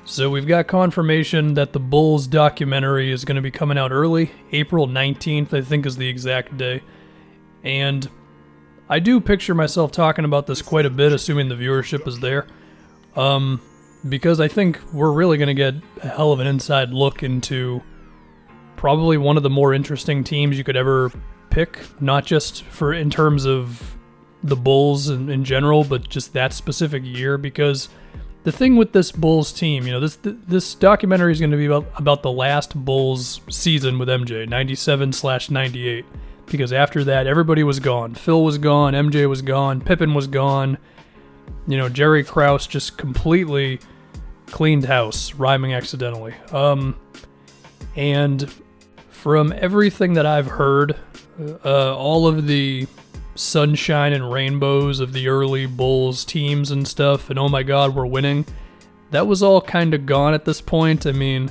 So we've got confirmation that the Bulls documentary is going to be coming out early. April 19th, I think, is the exact day. And I do picture myself talking about this quite a bit, assuming the viewership is there. Because I think we're really going to get a hell of an inside look into probably one of the more interesting teams you could ever pick. Not just for in terms of the Bulls in general, but just that specific year. Because the thing with this Bulls team, this documentary is going to be about the last Bulls season with MJ, 97/98. Because after that, everybody was gone. Phil was gone, MJ was gone, Pippen was gone. Jerry Krause just completely cleaned house, rhyming accidentally. And from everything that I've heard, all of the sunshine and rainbows of the early Bulls teams and stuff, and oh my god, we're winning, that was all kind of gone at this point. I mean,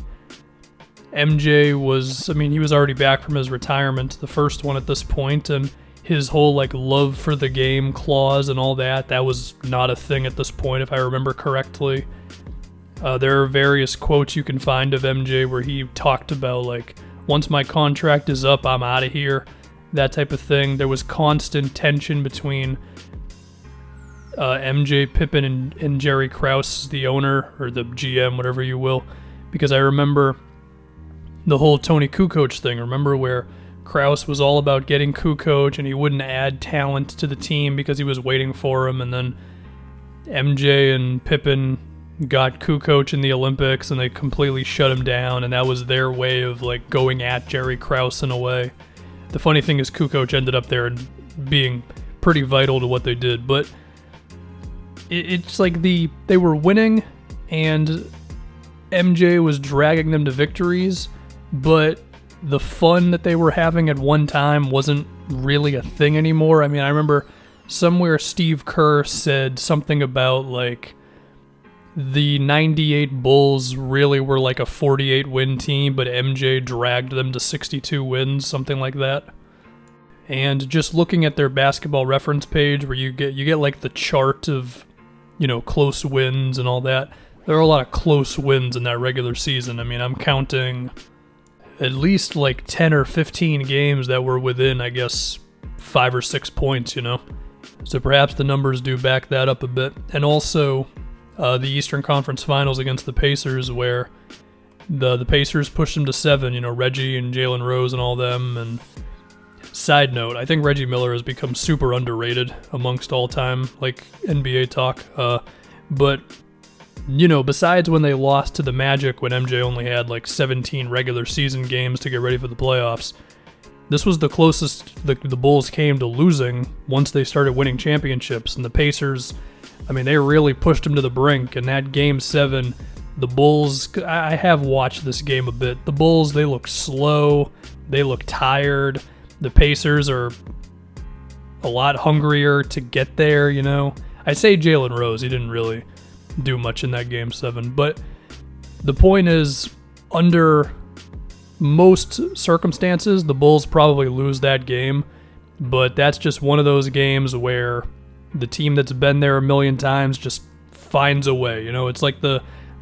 MJ was, he was already back from his retirement, the first one at this point, and his whole, love for the game clause and all that was not a thing at this point, if I remember correctly. There are various quotes you can find of MJ where he talked about, once my contract is up, I'm out of here, that type of thing. There was constant tension between MJ, Pippen, and Jerry Krause, the owner, or the GM, whatever you will, because I remember the whole Tony Kukoc thing. Remember where Krause was all about getting Kukoc and he wouldn't add talent to the team because he was waiting for him, and then MJ and Pippen got Kukoc in the Olympics and they completely shut him down, and that was their way of going at Jerry Krause in a way. The funny thing is Kukoc ended up there and being pretty vital to what they did, but it's they were winning and MJ was dragging them to victories, but the fun that they were having at one time wasn't really a thing anymore. I remember somewhere Steve Kerr said something about the 98 Bulls really were a 48 win team, but MJ dragged them to 62 wins, something like that. And just looking at their basketball reference page where you get the chart of, close wins and all that, there are a lot of close wins in that regular season. I'm counting at least 10 or 15 games that were within, 5 or 6 points, So perhaps the numbers do back that up a bit. And also the Eastern Conference Finals against the Pacers, where the Pacers pushed them to 7, Reggie and Jalen Rose and all them. And side note, I think Reggie Miller has become super underrated amongst all-time NBA talk. But besides when they lost to the Magic when MJ only had 17 regular season games to get ready for the playoffs, this was the closest the Bulls came to losing once they started winning championships. And the Pacers, they really pushed them to the brink. And that Game 7, the Bulls, I have watched this game a bit. The Bulls, they look slow. They look tired. The Pacers are a lot hungrier to get there, I say Jalen Rose, he didn't really do much in that Game 7. But the point is, under most circumstances, the Bulls probably lose that game. But that's just one of those games where the team that's been there a million times just finds a way. It's like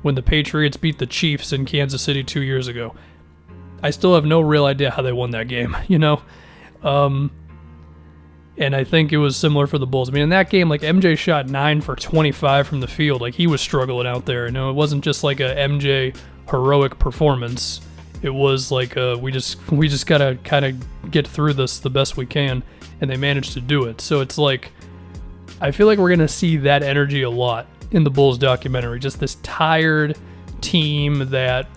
when the Patriots beat the Chiefs in Kansas City 2 years ago. I still have no real idea how they won that game, And I think it was similar for the Bulls. In that game, MJ shot 9 for 25 from the field. He was struggling out there. It wasn't just a MJ heroic performance. It was we just gotta kind of get through this the best we can, and they managed to do it. So it's I feel like we're gonna see that energy a lot in the Bulls documentary. Just this tired team that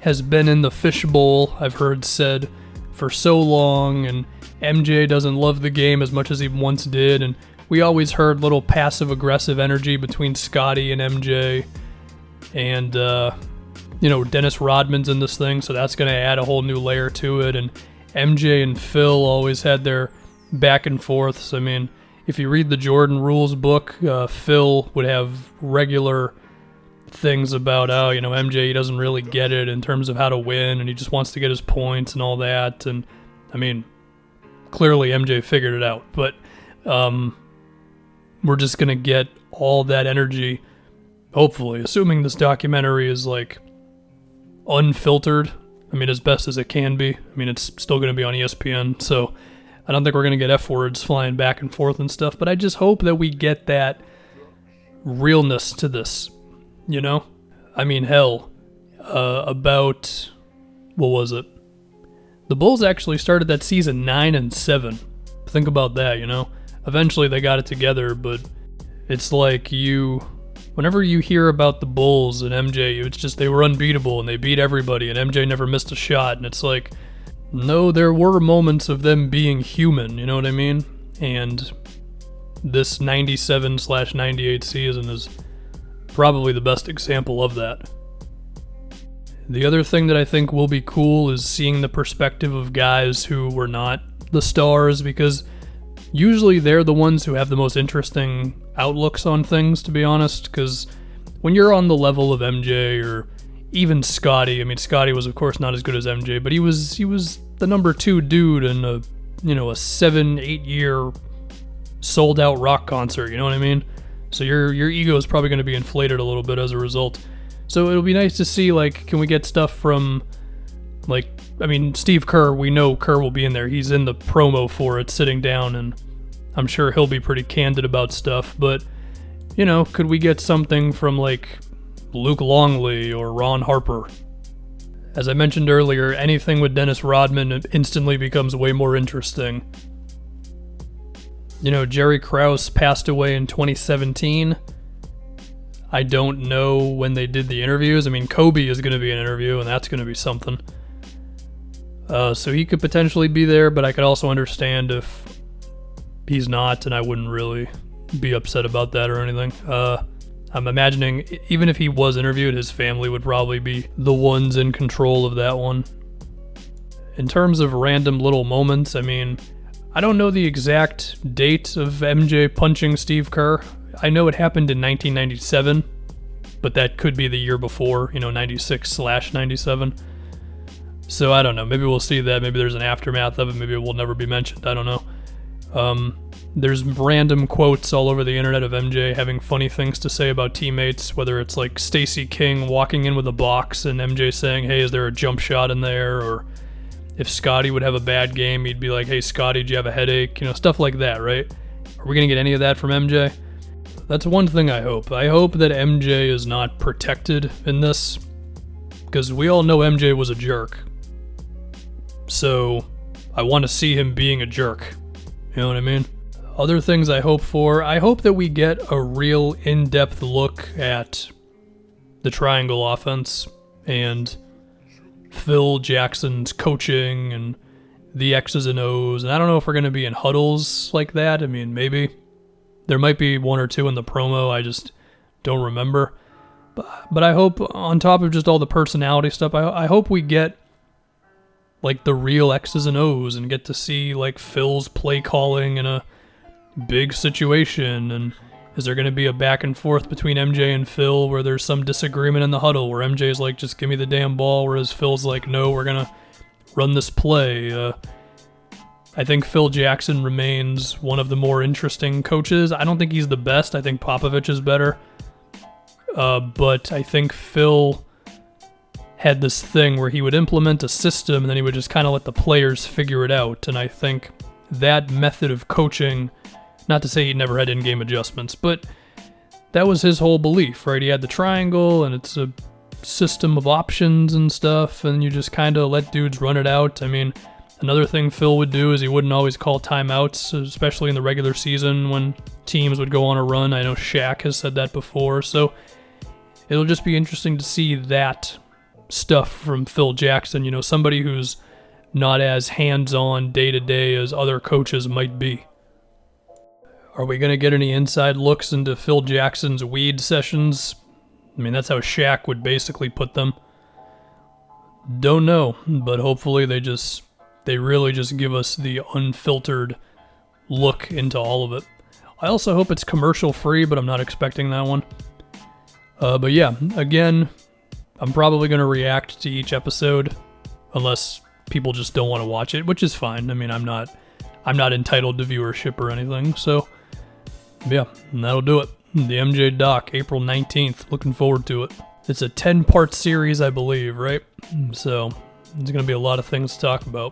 has been in the fishbowl, I've heard said, for so long, and MJ doesn't love the game as much as he once did, and we always heard little passive-aggressive energy between Scottie and MJ, and, Dennis Rodman's in this thing, so that's going to add a whole new layer to it, and MJ and Phil always had their back and forths. If you read the Jordan Rules book, Phil would have regular things about, MJ, he doesn't really get it in terms of how to win, and he just wants to get his points and all that, and, clearly MJ figured it out, but we're just going to get all that energy Hopefully, assuming this documentary is like unfiltered. I mean, as best as it can be. I mean, it's still going to be on ESPN, so I don't think we're going to get F words flying back and forth and stuff, but I just hope that we get that realness to this, you know? I mean, hell, about, what was it? The Bulls actually started that season 9-7. Think about that, you know? Eventually they got it together, but it's like whenever you hear about the Bulls and MJ, it's just they were unbeatable and they beat everybody and MJ never missed a shot, and it's like, no, there were moments of them being human, you know what I mean? And this 97/98 season is probably the best example of that. The other thing that I think will be cool is seeing the perspective of guys who were not the stars, because usually they're the ones who have the most interesting outlooks on things, to be honest, because when you're on the level of MJ or even Scotty, I mean, Scotty was of course not as good as MJ, but he was the number 2 dude in a 7-8 year sold out rock concert, you know what I mean? So your ego is probably going to be inflated a little bit as a result. So it'll be nice to see, like, can we get stuff from, like, I mean, Steve Kerr, we know Kerr will be in there. He's in the promo for it, sitting down, and I'm sure he'll be pretty candid about stuff, but, could we get something from, like, Luke Longley or Ron Harper? As I mentioned earlier, anything with Dennis Rodman instantly becomes way more interesting. Jerry Krause passed away in 2017. I don't know when they did the interviews. I mean, Kobe is going to be an interview, and that's going to be something. So he could potentially be there, but I could also understand if he's not, and I wouldn't really be upset about that or anything. I'm imagining, even if he was interviewed, his family would probably be the ones in control of that one. In terms of random little moments, I mean, I don't know the exact date of MJ punching Steve Kerr. I know it happened in 1997, but that could be the year before, 96/97. So I don't know. Maybe we'll see that. Maybe there's an aftermath of it. Maybe it will never be mentioned. I don't know. There's random quotes all over the internet of MJ having funny things to say about teammates, whether it's like Stacey King walking in with a box and MJ saying, hey, is there a jump shot in there? Or if Scotty would have a bad game, he'd be like, hey, Scotty, do you have a headache? Stuff like that, right? Are we going to get any of that from MJ? That's one thing I hope. I hope that MJ is not protected in this, because we all know MJ was a jerk. So I want to see him being a jerk. You know what I mean? Other things I hope for, I hope that we get a real in-depth look at the triangle offense and Phil Jackson's coaching and the X's and O's. And I don't know if we're going to be in huddles like that. I mean, maybe. There might be one or two in the promo. I just don't remember. But I hope, on top of just all the personality stuff, I hope we get like the real X's and O's and get to see like Phil's play calling in a big situation. And is there going to be a back and forth between MJ and Phil where there's some disagreement in the huddle where MJ's like, just give me the damn ball, whereas Phil's like, no, we're going to run this play. I think Phil Jackson remains one of the more interesting coaches. I don't think he's the best. I think Popovich is better. But I think Phil had this thing where he would implement a system and then he would just kind of let the players figure it out. And I think that method of coaching, not to say he never had in-game adjustments, but that was his whole belief, right? He had the triangle and it's a system of options and stuff, and you just kind of let dudes run it out. I mean, another thing Phil would do is he wouldn't always call timeouts, especially in the regular season when teams would go on a run. I know Shaq has said that before, so it'll just be interesting to see that stuff from Phil Jackson, somebody who's not as hands-on day-to-day as other coaches might be. Are we going to get any inside looks into Phil Jackson's weed sessions? I mean, that's how Shaq would basically put them. Don't know, but hopefully they really just give us the unfiltered look into all of it. I also hope it's commercial free, but I'm not expecting that one. But yeah, again, I'm probably going to react to each episode unless people just don't want to watch it, which is fine. I mean, I'm not entitled to viewership or anything. So yeah, that'll do it. The MJ Doc, April 19th. Looking forward to it. It's a 10-part series, I believe, right? So, there's going to be a lot of things to talk about.